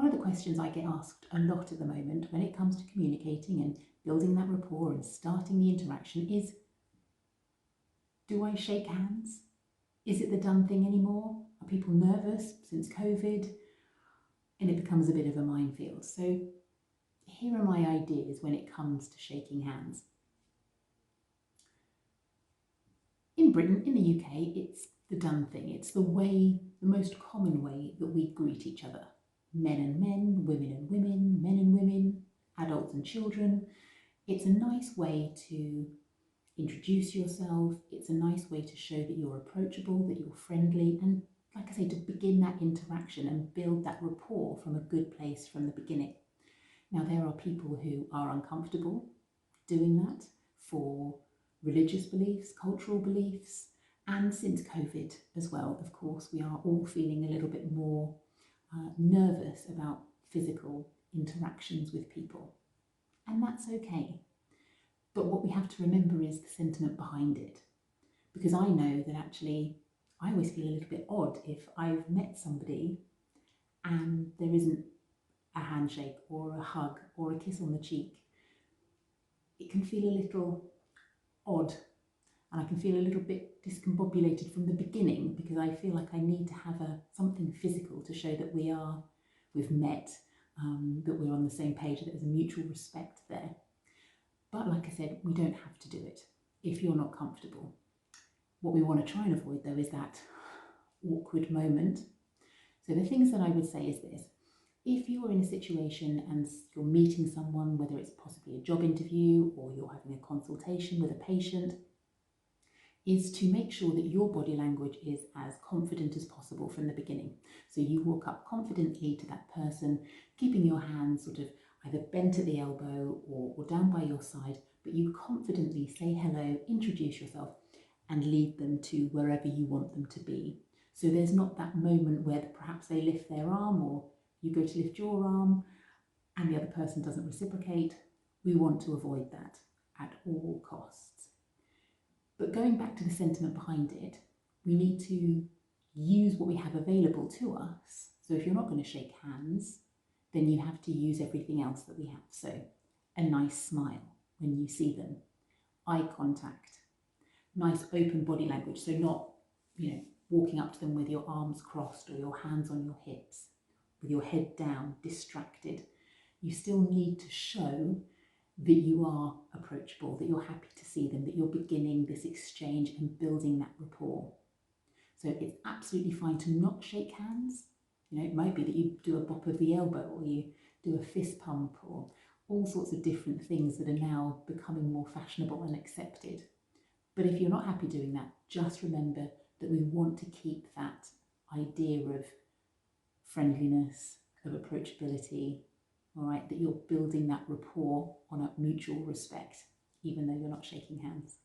One of the questions I get asked a lot at the moment when it comes to communicating and building that rapport and starting the interaction is, do I shake hands? Is it the done thing anymore? Are people nervous since COVID? And it becomes a bit of a minefield. So here are my ideas when it comes to shaking hands. In Britain, in the UK, it's the done thing. It's the most common way that we greet each other. Men and men, women and women, men and women, adults and children. It's a nice way to introduce yourself. It's a nice way to show that you're approachable, that you're friendly, and like I say, to begin that interaction and build that rapport from a good place from the beginning. Now, there are people who are uncomfortable doing that for religious beliefs, cultural beliefs, and since COVID as well, of course, we are all feeling a little bit more nervous about physical interactions with people. And that's okay. But what we have to remember is the sentiment behind it. Because I know that actually, I always feel a little bit odd if I've met somebody and there isn't a handshake or a hug or a kiss on the cheek. It can feel a little odd, and I can feel a little bit discombobulated from the beginning because I feel like I need to have something physical to show that we've met, that we're on the same page, that there's a mutual respect there. But like I said, we don't have to do it if you're not comfortable. What we want to try and avoid though is that awkward moment. So the things that I would say is this: if you're in a situation and you're meeting someone, whether it's possibly a job interview or you're having a consultation with a patient, is to make sure that your body language is as confident as possible from the beginning. So you walk up confidently to that person, keeping your hands sort of either bent at the elbow or down by your side, but you confidently say hello, introduce yourself, and lead them to wherever you want them to be. So there's not that moment where perhaps they lift their arm or you go to lift your arm and the other person doesn't reciprocate. We want to avoid that at all costs. But going back to the sentiment behind it, we need to use what we have available to us. So if you're not going to shake hands, then you have to use everything else that we have. So a nice smile when you see them, eye contact, nice open body language. So not, walking up to them with your arms crossed or your hands on your hips, with your head down, distracted. You still need to show that you are approachable, that you're happy to see them, that you're beginning this exchange and building that rapport. So it's absolutely fine to not shake hands. It might be that you do a bop of the elbow or you do a fist pump or all sorts of different things that are now becoming more fashionable and accepted. But if you're not happy doing that, just remember that we want to keep that idea of friendliness, of approachability, all right, that you're building that rapport on a mutual respect, even though you're not shaking hands.